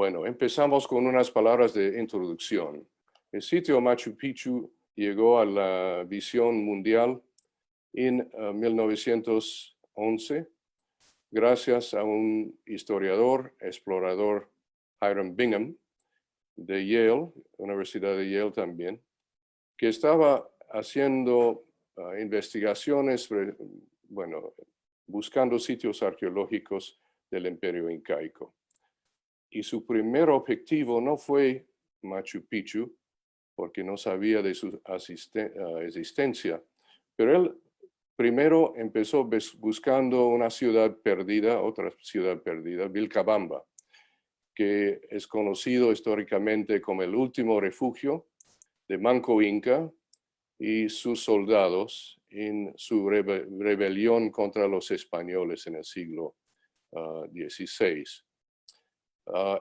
Bueno, empezamos con unas palabras de introducción. El sitio Machu Picchu llegó a la visión mundial en 1911 gracias a un historiador, explorador, Hiram Bingham, de Yale, Universidad de Yale también, que estaba haciendo investigaciones, bueno, buscando sitios arqueológicos del Imperio Incaico. Y su primer objetivo no fue Machu Picchu, porque no sabía de su existencia, pero él primero empezó buscando una ciudad perdida, otra ciudad perdida, Vilcabamba, que es conocido históricamente como el último refugio de Manco Inca y sus soldados en su rebelión contra los españoles en el siglo XVI.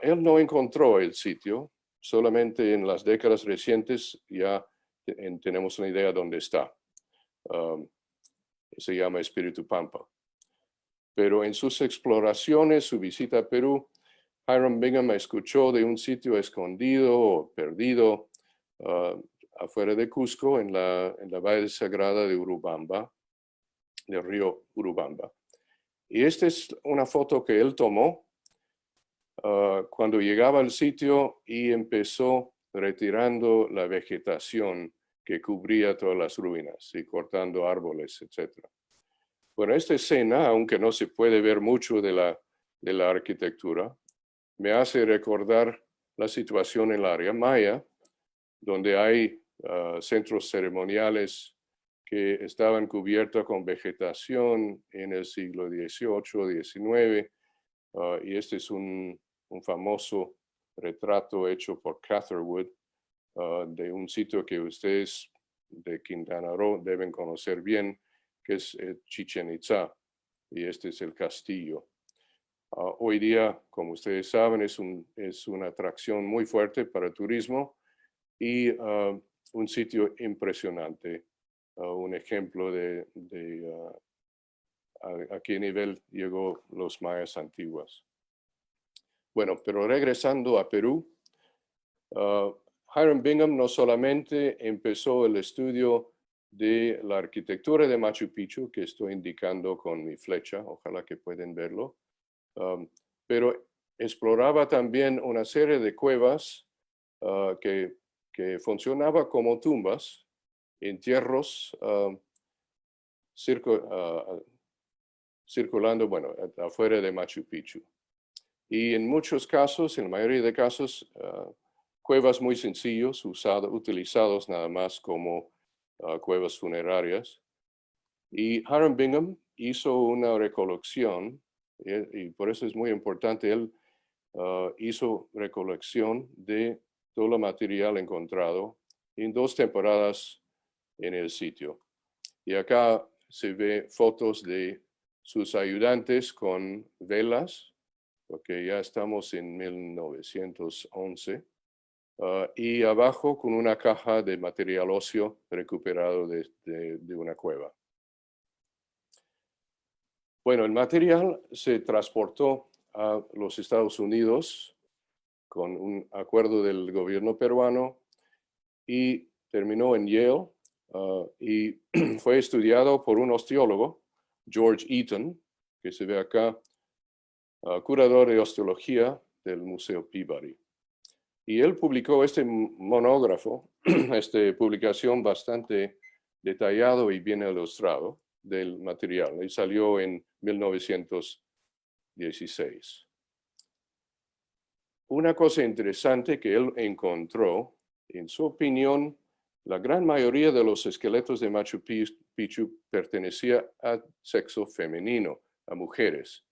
Él no encontró el sitio, solamente en las décadas recientes ya tenemos una idea de dónde está. Se llama Espíritu Pampa. Pero en sus exploraciones, su visita a Perú, Hiram Bingham escuchó de un sitio escondido o perdido afuera de Cusco, en la Valle Sagrada de Urubamba, del río Urubamba. Y esta es una foto que él tomó cuando llegaba al sitio y empezó retirando la vegetación que cubría todas las ruinas y cortando árboles, etc. Bueno, esta escena, aunque no se puede ver mucho de la arquitectura, me hace recordar la situación en el área maya, donde hay centros ceremoniales que estaban cubiertos con vegetación en el siglo XVIII, XIX, y este es un famoso retrato hecho por Catherwood de un sitio que ustedes de Quintana Roo deben conocer bien, que es Chichén Itzá, y este es el castillo. Hoy día, como ustedes saben, es una atracción muy fuerte para el turismo y un sitio impresionante, un ejemplo de a qué nivel llegó los mayas antiguos. Bueno, pero regresando a Perú, Hiram Bingham no solamente empezó el estudio de la arquitectura de Machu Picchu, que estoy indicando con mi flecha, ojalá que pueden verlo, pero exploraba también una serie de cuevas que funcionaban como tumbas, entierros circulando, bueno, afuera de Machu Picchu. Y en muchos casos, en la mayoría de casos, cuevas muy sencillos, utilizados nada más como cuevas funerarias. Y Hiram Bingham hizo una recolección, y por eso es muy importante, él hizo recolección de todo el material encontrado en 2 temporadas en el sitio. Y acá se ve fotos de sus ayudantes con velas, porque ya estamos en 1911, y abajo con una caja de material óseo recuperado de una cueva. Bueno, el material se transportó a los Estados Unidos con un acuerdo del gobierno peruano y terminó en Yale y fue estudiado por un osteólogo, George Eaton, que se ve acá, curador de osteología del Museo Peabody. Y él publicó este monógrafo, esta publicación bastante detallado y bien ilustrado del material, y salió en 1916. Una cosa interesante que él encontró, en su opinión, la gran mayoría de los esqueletos de Machu Picchu pertenecía al sexo femenino, a mujeres,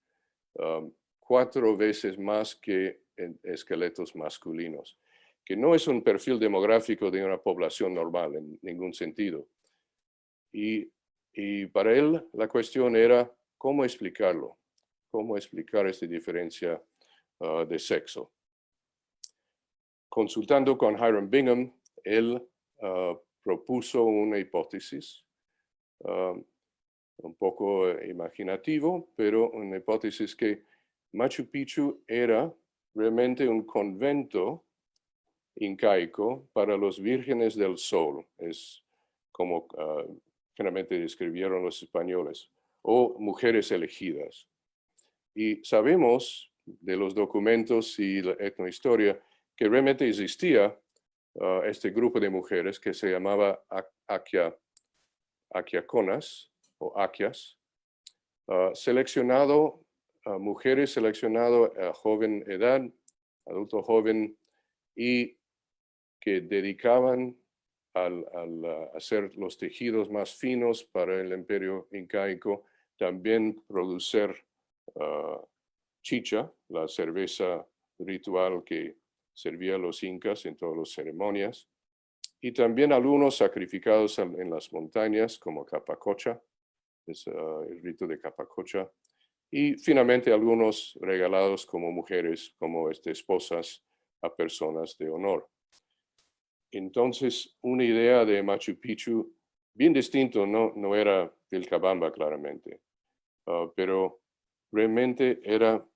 4 veces más que en esqueletos masculinos, que no es un perfil demográfico de una población normal en ningún sentido. Y para él la cuestión era cómo explicarlo, cómo explicar esta diferencia de sexo. Consultando con Hiram Bingham, él propuso una hipótesis, un poco imaginativo, pero una hipótesis que Machu Picchu era realmente un convento incaico para los vírgenes del sol. Es como generalmente describieron los españoles, o mujeres elegidas. Y sabemos de los documentos y la etnohistoria que realmente existía este grupo de mujeres que se llamaba aquiaconas o aquias, mujeres seleccionado a joven edad, adulto joven, y que dedicaban al hacer los tejidos más finos para el imperio incaico, también producir chicha, la cerveza ritual que servía a los incas en todas las ceremonias, y también algunos sacrificados en las montañas como Capacocha, es el rito de Capacocha, y finalmente algunos regalados como mujeres, como esposas a personas de honor. Entonces, una idea de Machu Picchu bien distinto, no era Vilcabamba claramente, pero realmente era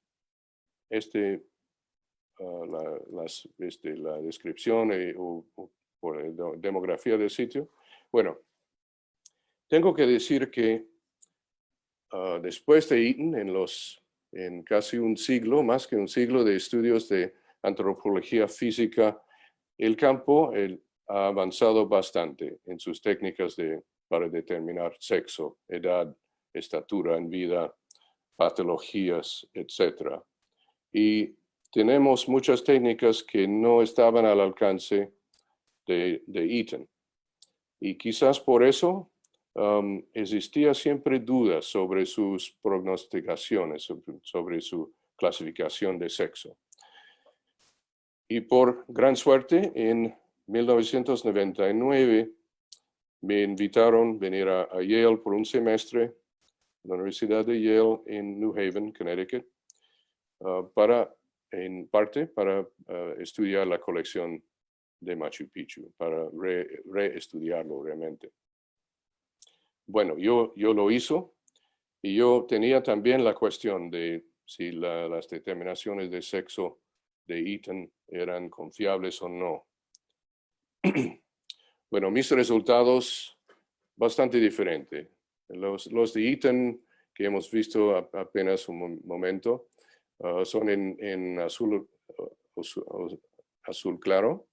la descripción por la demografía del sitio. Bueno, tengo que decir que después de Eaton, en casi un siglo, más que un siglo de estudios de antropología física, el campo ha avanzado bastante en sus técnicas para determinar sexo, edad, estatura en vida, patologías, etc. Y tenemos muchas técnicas que no estaban al alcance de Eaton. Y quizás por eso existía siempre dudas sobre sus prognosticaciones, sobre su clasificación de sexo. Y por gran suerte, en 1999 me invitaron a venir a Yale por un semestre, la Universidad de Yale en New Haven, Connecticut, en parte para estudiar la colección de Machu Picchu, para reestudiarlo realmente. Bueno, yo lo hizo y yo tenía también la cuestión de si las determinaciones de sexo de Eaton eran confiables o no. Bueno, mis resultados bastante diferentes. Los de Eaton que hemos visto apenas un momento son en azul claro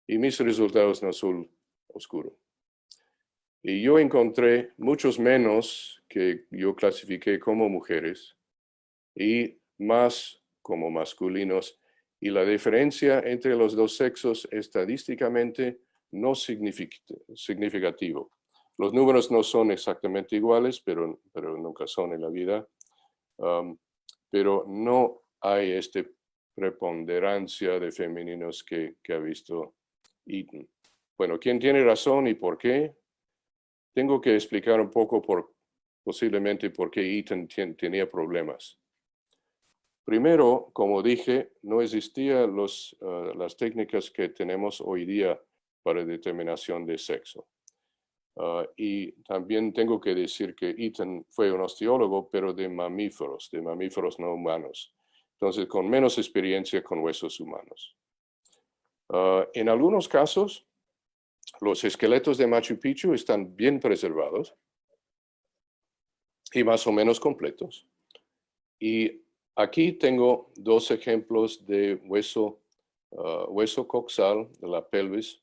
y mis resultados en azul oscuro. Y yo encontré muchos menos que yo clasifiqué como mujeres y más como masculinos. Y la diferencia entre los dos sexos estadísticamente no significativo. Los números no son exactamente iguales, pero nunca son en la vida. Pero no hay esta preponderancia de femeninos que ha visto Eaton. Bueno, ¿quién tiene razón y por qué? Tengo que explicar un poco posiblemente por qué Eaton tenía problemas. Primero, como dije, no existían las técnicas que tenemos hoy día para determinación de sexo. Y también tengo que decir que Eaton fue un osteólogo, pero de mamíferos no humanos. Entonces, con menos experiencia con huesos humanos. En algunos casos, los esqueletos de Machu Picchu están bien preservados y más o menos completos. Y aquí tengo dos ejemplos de hueso coxal de la pelvis,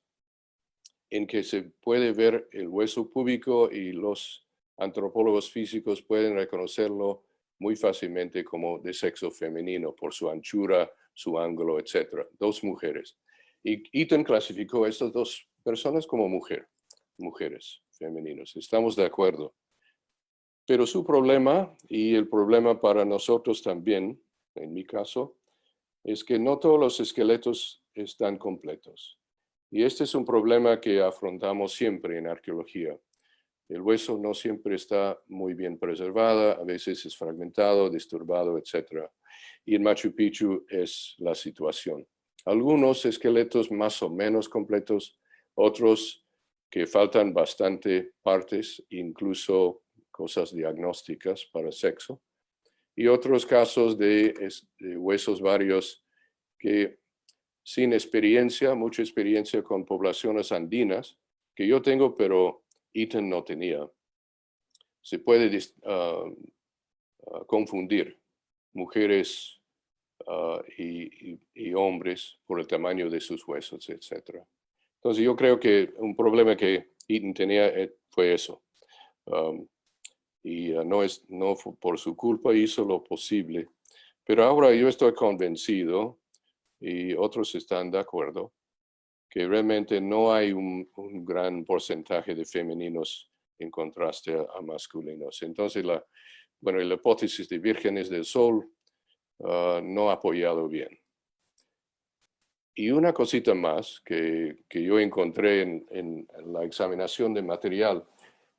en que se puede ver el hueso púbico y los antropólogos físicos pueden reconocerlo muy fácilmente como de sexo femenino por su anchura, su ángulo, etc. Dos mujeres. Y Eaton clasificó a estas dos personas como mujeres femeninos. Estamos de acuerdo. Pero su problema, y el problema para nosotros también, en mi caso, es que no todos los esqueletos están completos. Y este es un problema que afrontamos siempre en arqueología. El hueso no siempre está muy bien preservado, a veces es fragmentado, disturbado, etc. Y en Machu Picchu es la situación. Algunos esqueletos más o menos completos, otros que faltan bastante partes, incluso cosas diagnósticas para sexo, y otros casos de huesos varios que sin experiencia, mucha experiencia con poblaciones andinas, que yo tengo, pero Ethan no tenía, se puede confundir mujeres y hombres por el tamaño de sus huesos, etc. Entonces yo creo que un problema que Ethan tenía fue eso. No por su culpa, hizo lo posible. Pero ahora yo estoy convencido, y otros están de acuerdo, que realmente no hay un gran porcentaje de femeninos en contraste a masculinos. Entonces, la hipótesis de vírgenes del sol no ha apoyado bien. Y una cosita más que yo encontré en la examinación de material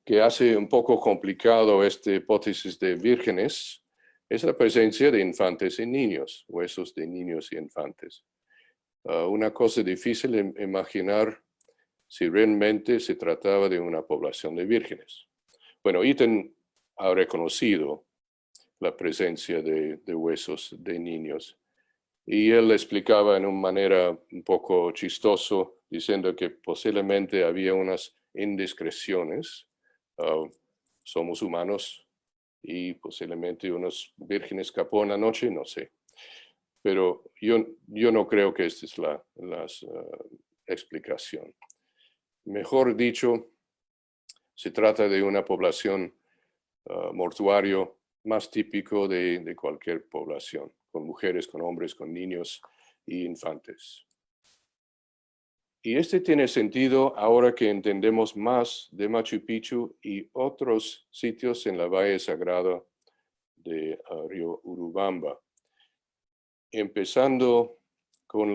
que hace un poco complicado esta hipótesis de vírgenes es la presencia de infantes y niños, huesos de niños y infantes. Una cosa difícil de imaginar si realmente se trataba de una población de vírgenes. Bueno, Ethan ha reconocido la presencia de huesos de niños y él explicaba en una manera un poco chistoso, diciendo que posiblemente había unas indiscreciones. Somos humanos y posiblemente unos vírgenes escapó una noche, no sé. Pero yo no creo que esta es la explicación. Mejor dicho, se trata de una población mortuario más típico de cualquier población, con mujeres, con hombres, con niños y infantes. Y este tiene sentido ahora que entendemos más de Machu Picchu y otros sitios en la Valle Sagrada de Río Urubamba. Empezando con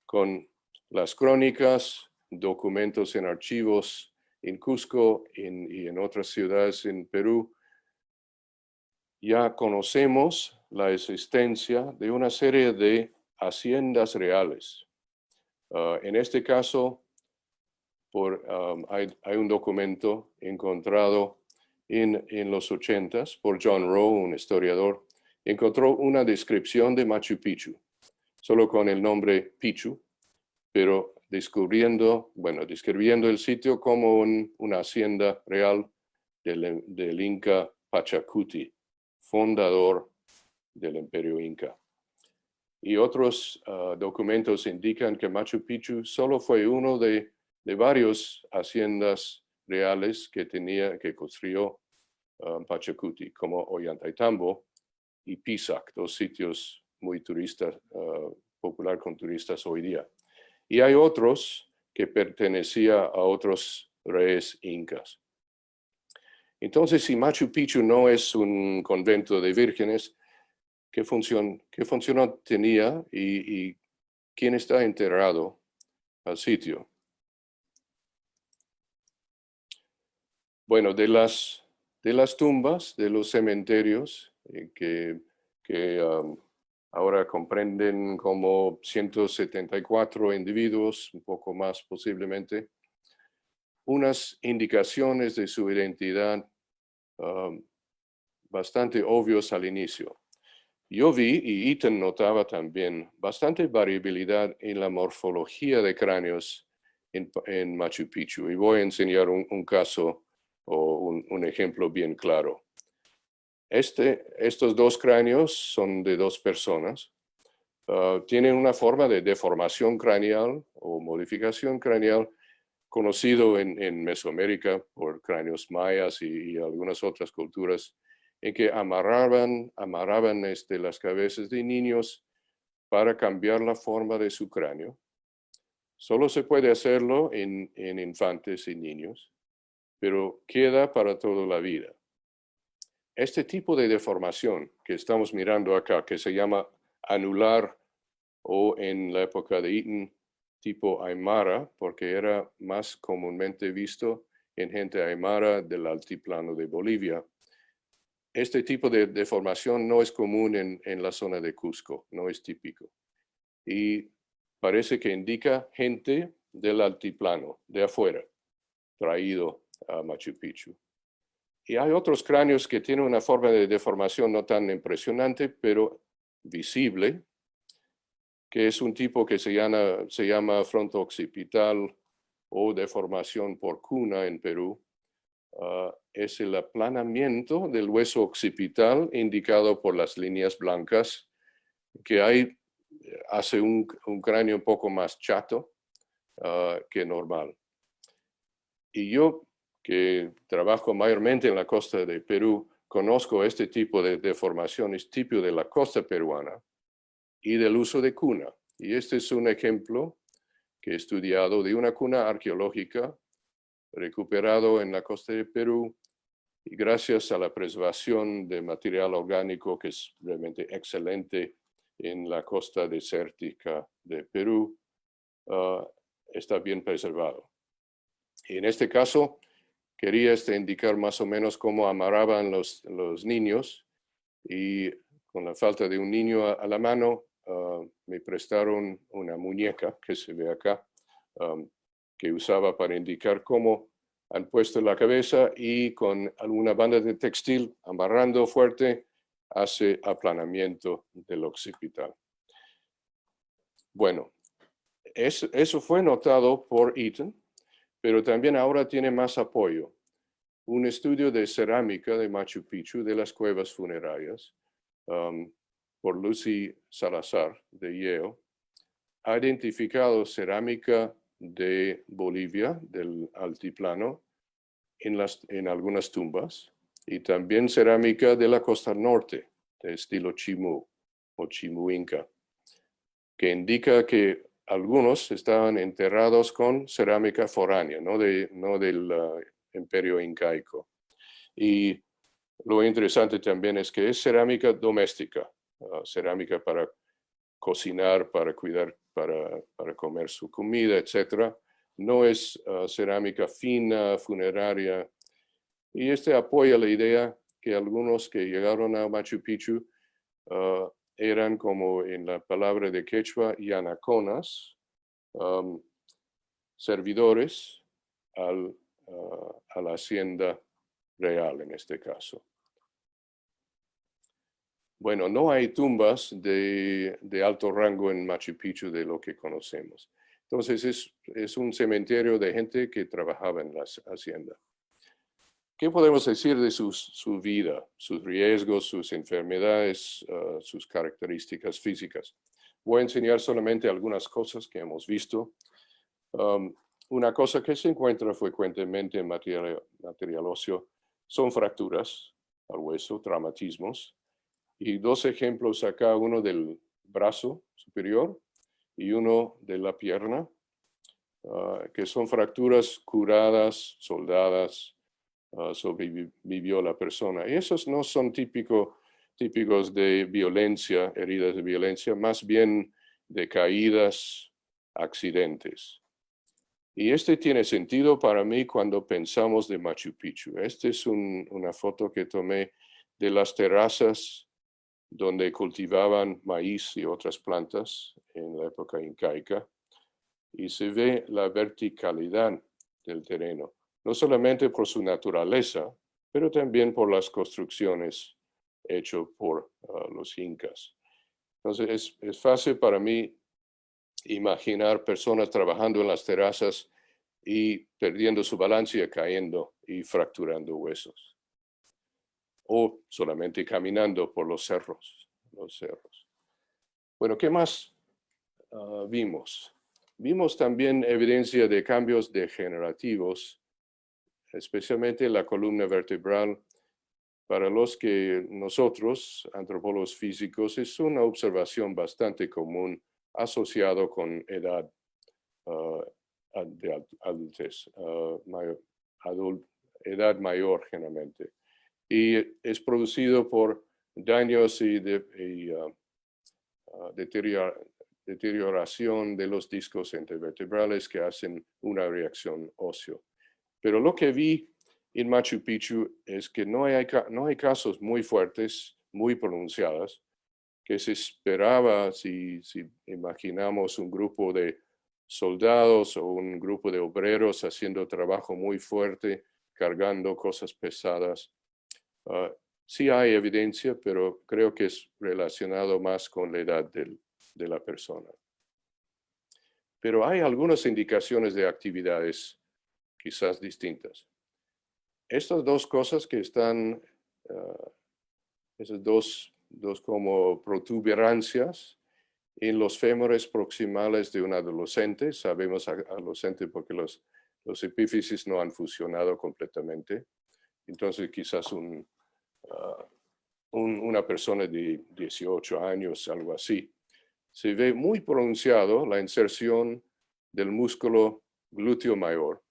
con las crónicas, documentos en archivos en Cusco y en otras ciudades en Perú, ya conocemos la existencia de una serie de haciendas reales. En este caso, hay un documento encontrado en los 80s por John Rowe, un historiador, encontró una descripción de Machu Picchu, solo con el nombre Picchu, pero describiendo el sitio como una hacienda real del Inca Pachacuti, fundador del Imperio Inca. Y otros documentos indican que Machu Picchu solo fue uno de varias haciendas reales que construyó Pachacuti, como Ollantaytambo y Pisac, dos sitios muy popular con turistas hoy día. Y hay otros que pertenecían a otros reyes incas. Entonces, si Machu Picchu no es un convento de vírgenes, ¿qué función tenía y quién está enterrado al sitio? Bueno, de las tumbas, de los cementerios que ahora comprenden como 174 individuos, un poco más posiblemente, unas indicaciones de su identidad bastante obvios al inicio. Yo vi, y Ethan notaba también, bastante variabilidad en la morfología de cráneos en Machu Picchu. Y voy a enseñar un caso o un ejemplo bien claro. Estos dos cráneos son de dos personas. Tienen una forma de deformación craneal o modificación craneal conocido en Mesoamérica por cráneos mayas y algunas otras culturas, en que amarraban las cabezas de niños para cambiar la forma de su cráneo. Solo se puede hacerlo en infantes y niños, pero queda para toda la vida. Este tipo de deformación que estamos mirando acá, que se llama anular o en la época de Ethan, tipo Aymara, porque era más comúnmente visto en gente Aymara del altiplano de Bolivia. Este tipo de deformación no es común en la zona de Cusco, no es típico. Y parece que indica gente del altiplano, de afuera, traído a Machu Picchu. Y hay otros cráneos que tienen una forma de deformación no tan impresionante, pero visible, que es un tipo que se llama fronto-occipital o deformación por cuna en Perú. Es el aplanamiento del hueso occipital indicado por las líneas blancas, que hace un cráneo un poco más chato que normal. Y yo, que trabajo mayormente en la costa de Perú, conozco este tipo de deformaciones típico de la costa peruana y del uso de cuna. Y este es un ejemplo que he estudiado de una cuna arqueológica recuperado en la costa de Perú, y gracias a la preservación de material orgánico que es realmente excelente en la costa desértica de Perú, está bien preservado. Y en este caso, quería indicar más o menos cómo amarraban los niños, y con la falta de un niño a la mano, me prestaron una muñeca que se ve acá, que usaba para indicar cómo han puesto la cabeza y con alguna banda de textil amarrando fuerte hace aplanamiento del occipital. Bueno, eso fue notado por Eaton, pero también ahora tiene más apoyo. Un estudio de cerámica de Machu Picchu, de las cuevas funerarias, por Lucy Salazar de Yale, ha identificado cerámica de Bolivia, del altiplano, en algunas tumbas, y también cerámica de la costa norte, de estilo Chimú o Chimú Inca, que indica que algunos estaban enterrados con cerámica foránea, no del imperio incaico. Y lo interesante también es que es cerámica doméstica, cerámica para cocinar, para cuidar, para comer su comida, etc. No es cerámica fina, funeraria. Y apoya la idea que algunos que llegaron a Machu Picchu eran, como en la palabra de quechua, yanaconas, servidores a la hacienda real en este caso. Bueno, no hay tumbas de alto rango en Machu Picchu de lo que conocemos. Entonces es un cementerio de gente que trabajaba en la hacienda. ¿Qué podemos decir de su vida, sus riesgos, sus enfermedades, sus características físicas? Voy a enseñar solamente algunas cosas que hemos visto. Una cosa que se encuentra frecuentemente en material óseo son fracturas al hueso, traumatismos. Y dos ejemplos acá, uno del brazo superior y uno de la pierna, que son fracturas curadas, soldadas, sobrevivió la persona. Y esos no son típicos de violencia, heridas de violencia, más bien de caídas, accidentes. Y tiene sentido para mí cuando pensamos de Machu Picchu. Es una foto que tomé de las terrazas donde cultivaban maíz y otras plantas en la época incaica, y se ve la verticalidad del terreno, no solamente por su naturaleza, pero también por las construcciones hechas por los incas. Entonces es fácil para mí imaginar personas trabajando en las terrazas y perdiendo su balance y cayendo y fracturando huesos, o solamente caminando por los cerros. Bueno, ¿qué más vimos? Vimos también evidencia de cambios degenerativos, especialmente la columna vertebral. Para los que nosotros, antropólogos físicos, es una observación bastante común asociado con edad de adultez, edad mayor generalmente. Y es producido por daños y deterioración de los discos intervertebrales que hacen una reacción ósea. Pero lo que vi en Machu Picchu es que no hay casos muy fuertes, muy pronunciados, que se esperaba si imaginamos un grupo de soldados o un grupo de obreros haciendo trabajo muy fuerte, cargando cosas pesadas. Sí hay evidencia, pero creo que es relacionado más con la edad de la persona. Pero hay algunas indicaciones de actividades quizás distintas. Estas dos cosas que están, esas dos como protuberancias en los fémures proximales de un adolescente, sabemos adolescente porque los epífisis no han fusionado completamente, entonces quizás una persona de 18 años, algo así, se ve muy pronunciado la inserción del músculo glúteo mayor,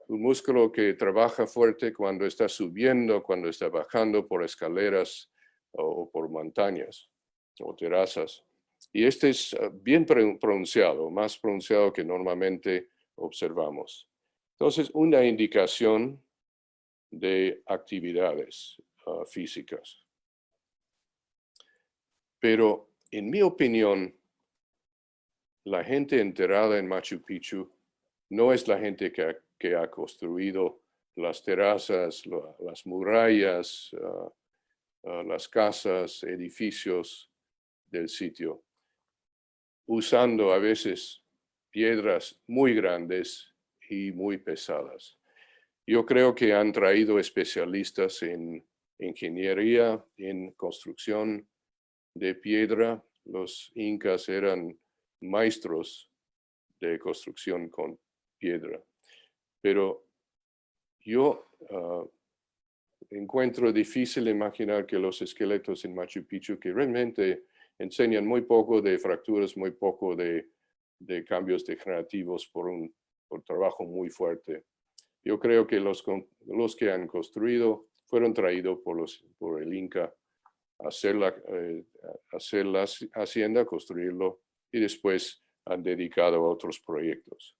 un músculo que trabaja fuerte cuando está subiendo, cuando está bajando por escaleras o por montañas o terrazas. Y este es bien pronunciado, más pronunciado que normalmente observamos. Entonces, una indicación de actividades físicas. Pero, en mi opinión, la gente enterrada en Machu Picchu no es la gente que ha construido las terrazas, las murallas, las casas, edificios del sitio, usando a veces piedras muy grandes y muy pesadas. Yo creo que han traído especialistas en ingeniería, en construcción de piedra. Los incas eran maestros de construcción con piedra. Pero yo encuentro difícil imaginar que los esqueletos en Machu Picchu, que realmente enseñan muy poco de fracturas, muy poco de cambios degenerativos por trabajo muy fuerte. Yo creo que los que han construido fueron traídos por el Inca a hacer la hacienda, construirlo, y después han dedicado a otros proyectos.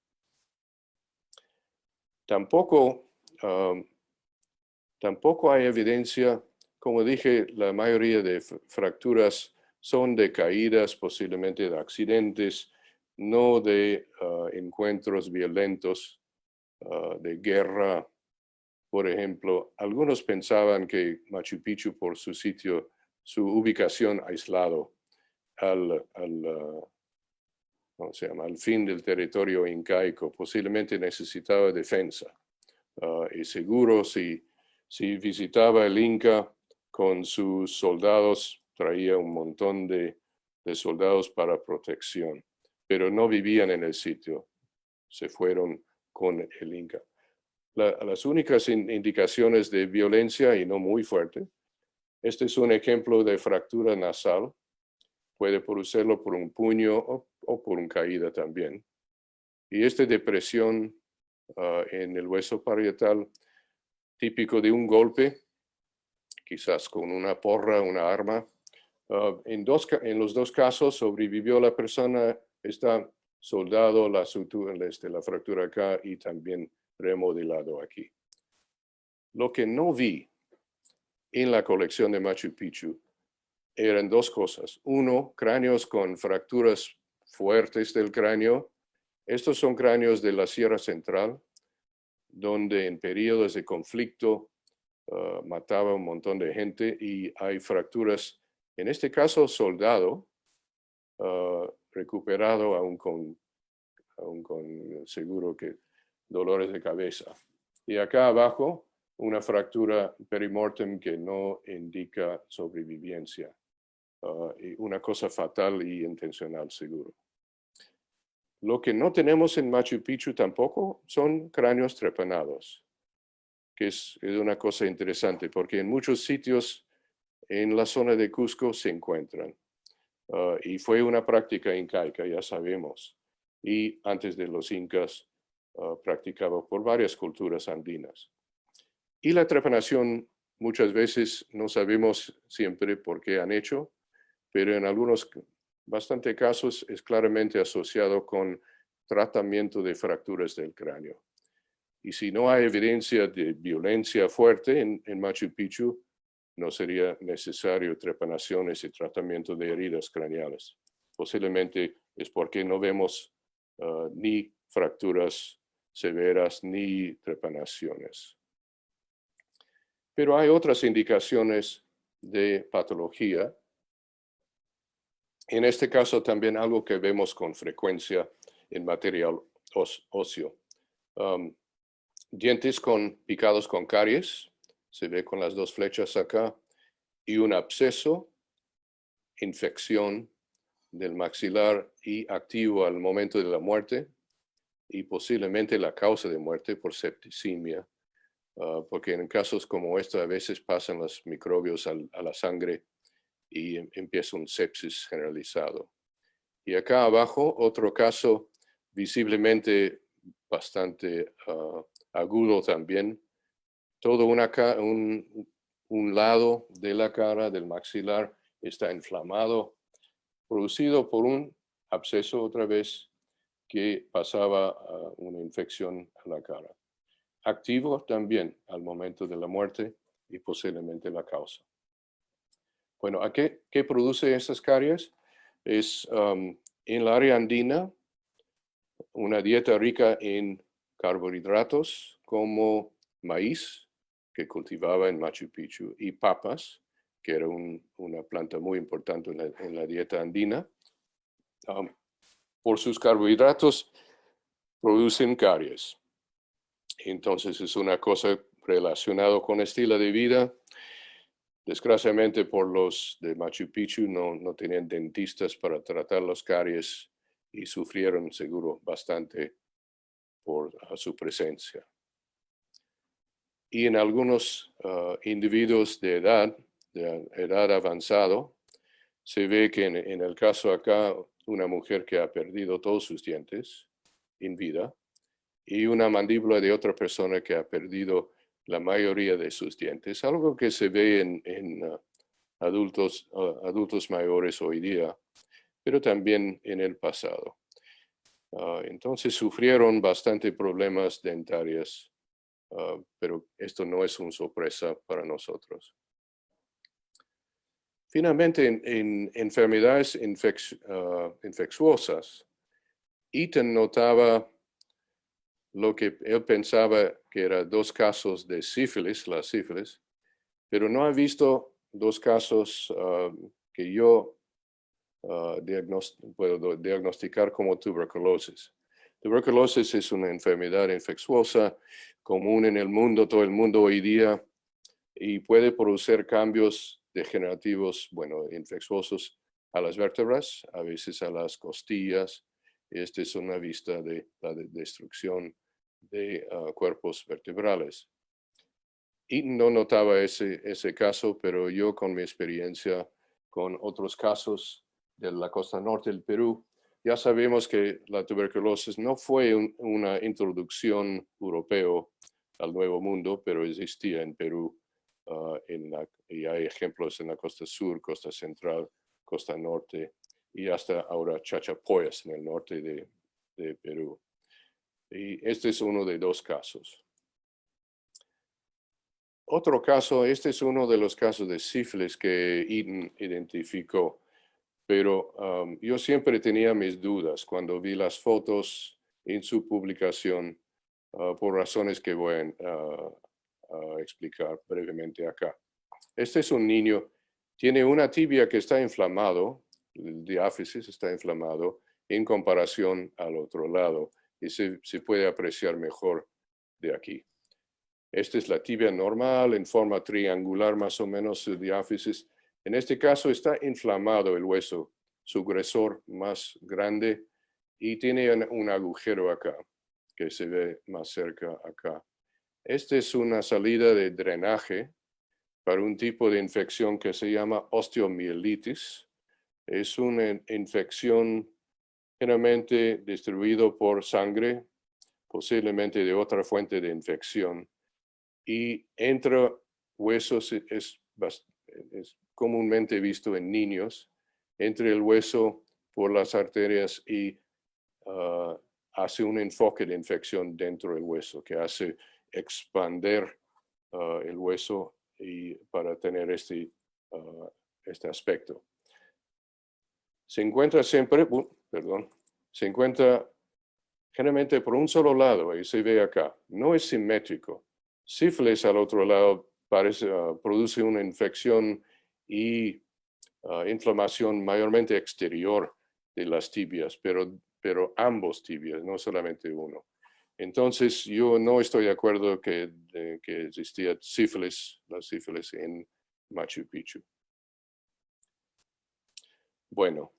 Tampoco hay evidencia, como dije, la mayoría de fracturas son de caídas, posiblemente de accidentes, no de encuentros violentos, de guerra. Por ejemplo, algunos pensaban que Machu Picchu, por su sitio, su ubicación aislado ¿cómo se llama? Al fin del territorio incaico, posiblemente necesitaba defensa. Y seguro si visitaba el Inca con sus soldados, traía un montón de soldados para protección, pero no vivían en el sitio, se fueron con el Inca. Las únicas indicaciones de violencia, y no muy fuerte, este es un ejemplo de fractura nasal, puede producirlo por un puño o por una caída también. Y esta depresión en el hueso parietal, típico de un golpe, quizás con una porra, una arma. En los dos casos sobrevivió la persona, está soldado la sutura, la fractura acá y también remodelado aquí. Lo que no vi en la colección de Machu Picchu eran dos cosas. Uno, cráneos con fracturas fuertes del cráneo. Estos son cráneos de la Sierra Central, donde en periodos de conflicto mataba un montón de gente y hay fracturas, en este caso soldado, recuperado aún con seguro que dolores de cabeza. Y acá abajo, una fractura perimortem que no indica sobrevivencia. Y una cosa fatal y intencional, seguro. Lo que no tenemos en Machu Picchu tampoco son cráneos trepanados, que es una cosa interesante, porque en muchos sitios en la zona de Cusco se encuentran. Y fue una práctica incaica, ya sabemos. Y antes de los incas, practicado por varias culturas andinas. Y la trepanación, muchas veces no sabemos siempre por qué han hecho, pero en algunos bastante casos es claramente asociado con tratamiento de fracturas del cráneo. Y si no hay evidencia de violencia fuerte en Machu Picchu, no sería necesario trepanaciones y tratamiento de heridas craneales. Posiblemente es porque no vemos ni fracturas severas ni trepanaciones. Pero hay otras indicaciones de patología En este caso también algo que vemos con frecuencia en material óseo. Dientes picados con caries, se ve con las dos flechas acá, y un absceso, infección del maxilar y activo al momento de la muerte, y posiblemente la causa de muerte por septicemia, porque en casos como este a veces pasan los microbios a la sangre y empieza un sepsis generalizado. Y acá abajo, otro caso visiblemente bastante agudo también. Todo un lado de la cara, del maxilar, está inflamado, producido por un absceso otra vez que pasaba una infección a la cara. Activo también al momento de la muerte y posiblemente la causa. Bueno, ¿qué produce estas caries? Es en el área andina una dieta rica en carbohidratos como maíz, que cultivaba en Machu Picchu, y papas, que era una planta muy importante en la dieta andina. Por sus carbohidratos producen caries. Entonces es una cosa relacionada con estilo de vida. Desgraciadamente por los de Machu Picchu no tenían dentistas para tratar los caries y sufrieron seguro bastante por su presencia. Y en algunos individuos de edad avanzado, se ve que en el caso acá, una mujer que ha perdido todos sus dientes en vida y una mandíbula de otra persona que ha perdido la mayoría de sus dientes, algo que se ve en adultos mayores hoy día, pero también en el pasado. Entonces sufrieron bastante problemas dentarios, pero esto no es una sorpresa para nosotros. Finalmente, en enfermedades infecciosas, Eaton notaba lo que él pensaba que eran 2 casos de sífilis, la sífilis, pero no ha visto 2 casos que yo puedo diagnosticar como tuberculosis. Tuberculosis es una enfermedad infecciosa común en el mundo, todo el mundo hoy día, y puede producir cambios degenerativos, infecciosos a las vértebras, a veces a las costillas. Esta es una vista de la destrucción de cuerpos vertebrales. Y no notaba ese caso, pero yo con mi experiencia con otros casos de la costa norte del Perú, ya sabemos que la tuberculosis no fue una introducción europea al Nuevo Mundo, pero existía en Perú y hay ejemplos en la costa sur, costa central, costa norte y hasta ahora Chachapoyas en el norte de Perú. Y este es uno de 2 casos. Otro caso, este es uno de los casos de sífilis que Eaton identificó, pero yo siempre tenía mis dudas cuando vi las fotos en su publicación por razones que voy a explicar brevemente acá. Este es un niño, tiene una tibia que está inflamado, el diáfisis está inflamado en comparación al otro lado y se puede apreciar mejor de aquí. Esta es la tibia normal, en forma triangular más o menos el diáfisis. En este caso está inflamado el hueso, su grosor más grande y tiene un agujero acá, que se ve más cerca acá. Esta es una salida de drenaje para un tipo de infección que se llama osteomielitis. Es una infección generalmente distribuida por sangre, posiblemente de otra fuente de infección. Y entre huesos es comúnmente visto en niños, entre el hueso por las arterias y hace un enfoque de infección dentro del hueso que hace expander el hueso y para tener este aspecto. Se encuentra siempre, se encuentra generalmente por un solo lado, ahí se ve acá, no es simétrico. Sífilis al otro lado produce una infección y inflamación mayormente exterior de las tibias, pero ambos tibias, no solamente uno. Entonces, yo no estoy de acuerdo que existía sífilis, la sífilis en Machu Picchu. Bueno,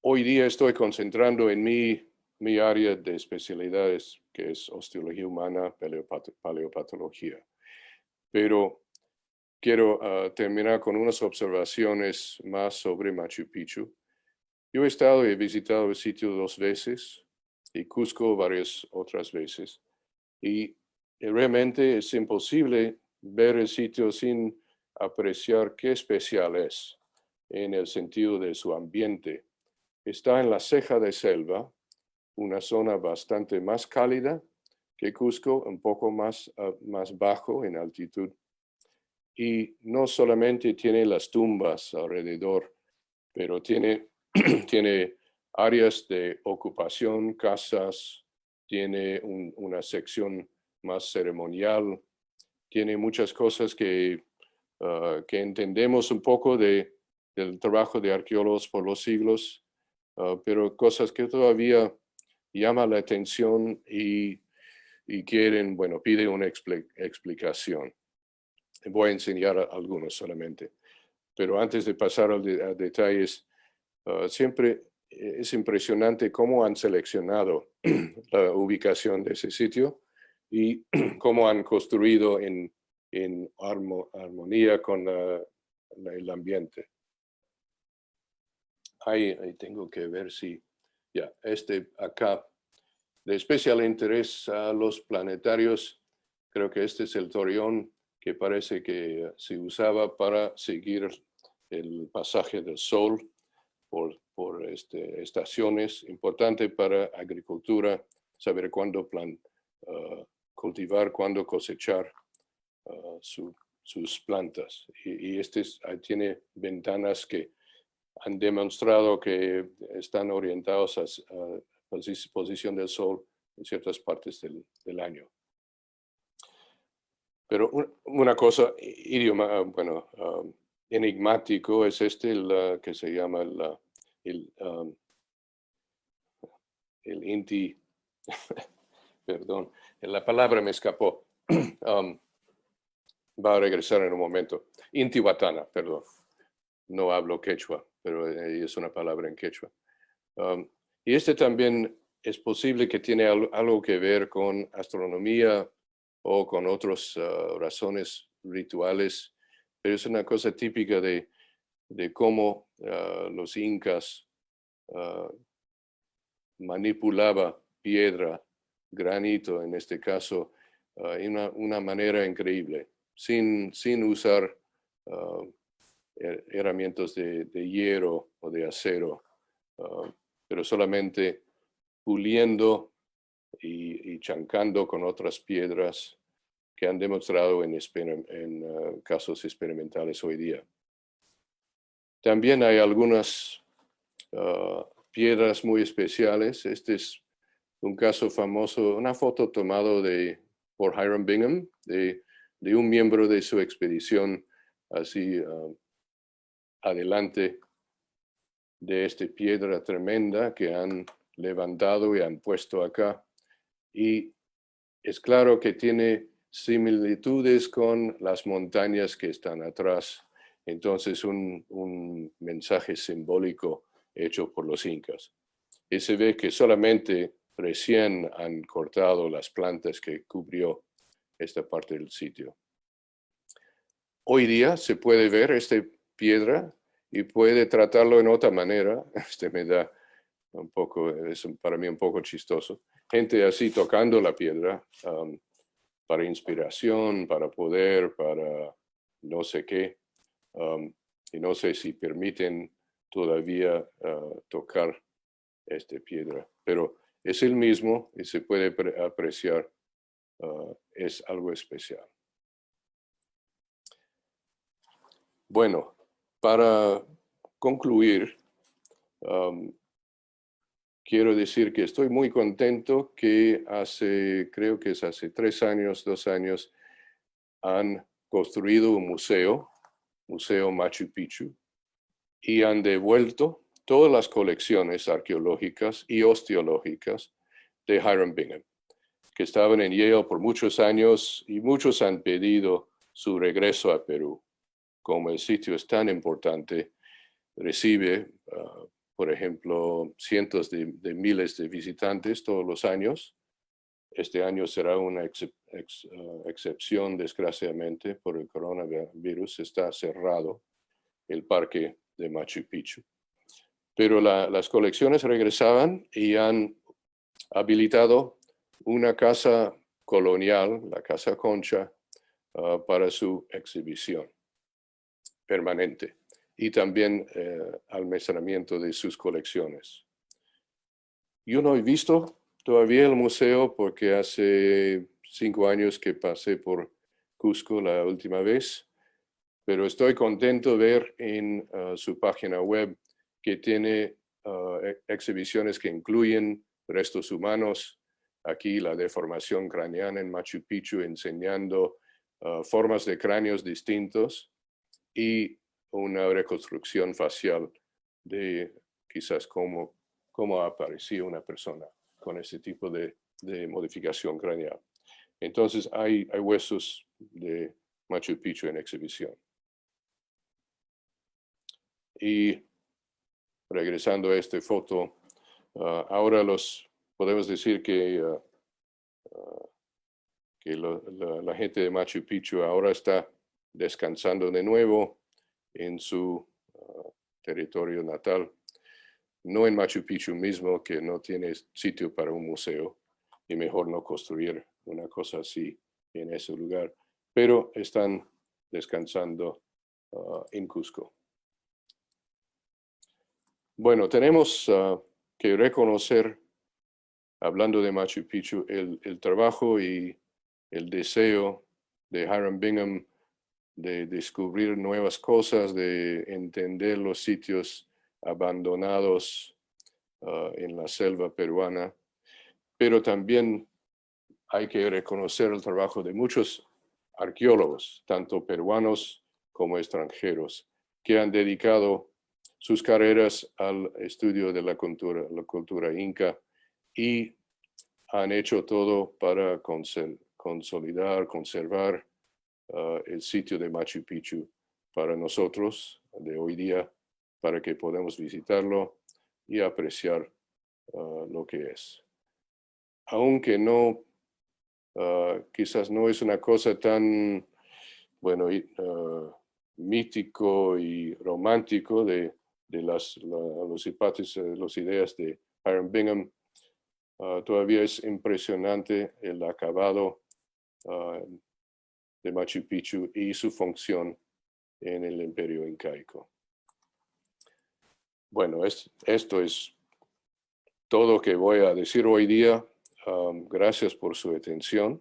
hoy día estoy concentrando en mi área de especialidades, que es osteología humana, paleopatología. Pero quiero terminar con unas observaciones más sobre Machu Picchu. Yo he visitado el sitio 2 veces y Cusco varias otras veces. Y realmente es imposible ver el sitio sin apreciar qué especial es en el sentido de su ambiente. Está en la ceja de selva, una zona bastante más cálida que Cusco, un poco más bajo en altitud. Y no solamente tiene las tumbas alrededor, pero tiene áreas de ocupación, casas, tiene una sección más ceremonial, tiene muchas cosas que entendemos un poco del trabajo de arqueólogos por los siglos, pero cosas que todavía llaman la atención y quieren, bueno, piden una explicación. Voy a enseñar algunos solamente. Pero antes de pasar a detalles, siempre es impresionante cómo han seleccionado la ubicación de ese sitio y cómo han construido en armonía con el ambiente. Ahí tengo que ver si, ya, acá, de especial interés a los planetarios, creo que este es el Torreón que parece que se usaba para seguir el pasaje del Sol por estaciones, importante para agricultura, saber cuándo cultivar, cuándo cosechar sus plantas. Y tiene ventanas que han demostrado que están orientados a posición del Sol en ciertas partes del año. Pero una cosa, enigmático es que se llama el Inti, perdón, la palabra me escapó. Va a regresar en un momento. Intihuatana, perdón. No hablo quechua, pero es una palabra en quechua. Y también es posible que tiene algo que ver con astronomía o con otras razones rituales, pero es una cosa típica de cómo los incas manipulaba piedra, granito en este caso, en una manera increíble, sin usar herramientas de hierro o de acero, pero solamente puliendo y chancando con otras piedras que han demostrado en casos experimentales hoy día. También hay algunas piedras muy especiales. Este es un caso famoso, una foto tomada por Hiram Bingham, de un miembro de su expedición, así adelante de esta piedra tremenda que han levantado y han puesto acá. Y es claro que tiene similitudes con las montañas que están atrás. Entonces, un mensaje simbólico hecho por los incas. Y se ve que solamente recién han cortado las plantas que cubrió esta parte del sitio. Hoy día se puede ver esta piedra y puede tratarlo en otra manera. Me da un poco, es para mí un poco chistoso. Gente así tocando la piedra para inspiración, para poder, para no sé qué. Y no sé si permiten todavía tocar esta piedra, pero es el mismo y se puede apreciar, es algo especial. Bueno, para concluir, quiero decir que estoy muy contento que creo que es hace 2 años, han construido un Museo Machu Picchu, y han devuelto todas las colecciones arqueológicas y osteológicas de Hiram Bingham, que estaban en Yale por muchos años y muchos han pedido su regreso a Perú. Como el sitio es tan importante, recibe, por ejemplo, cientos de miles de visitantes todos los años. Este año será una excepción, desgraciadamente, por el coronavirus. Está cerrado el parque de Machu Picchu. Pero las colecciones regresaban y han habilitado una casa colonial, la Casa Concha, para su exhibición permanente y también almacenamiento de sus colecciones. Yo no he visto todavía el museo porque hace 5 años que pasé por Cusco la última vez, pero estoy contento de ver en su página web que tiene exhibiciones que incluyen restos humanos. Aquí la deformación craneana en Machu Picchu enseñando formas de cráneos distintos y una reconstrucción facial de quizás cómo aparecía una persona con ese tipo de modificación craneal. Entonces hay huesos de Machu Picchu en exhibición. Y regresando a esta foto, ahora podemos decir que, la gente de Machu Picchu ahora está descansando de nuevo en su territorio natal, no en Machu Picchu mismo, que no tiene sitio para un museo y mejor no construir una cosa así en ese lugar, pero están descansando en Cusco. Bueno, tenemos que reconocer, hablando de Machu Picchu, el trabajo y el deseo de Hiram Bingham de descubrir nuevas cosas, de entender los sitios abandonados en la selva peruana, pero también hay que reconocer el trabajo de muchos arqueólogos, tanto peruanos como extranjeros, que han dedicado sus carreras al estudio de la cultura inca y han hecho todo para consolidar, conservar el sitio de Machu Picchu para nosotros de hoy día, para que podamos visitarlo y apreciar lo que es. Aunque no, quizás no es una cosa tan, bueno, mítico y romántico de las ideas de Hiram Bingham, todavía es impresionante el acabado de Machu Picchu y su función en el imperio incaico. Bueno, esto es todo que voy a decir hoy día. Gracias por su atención.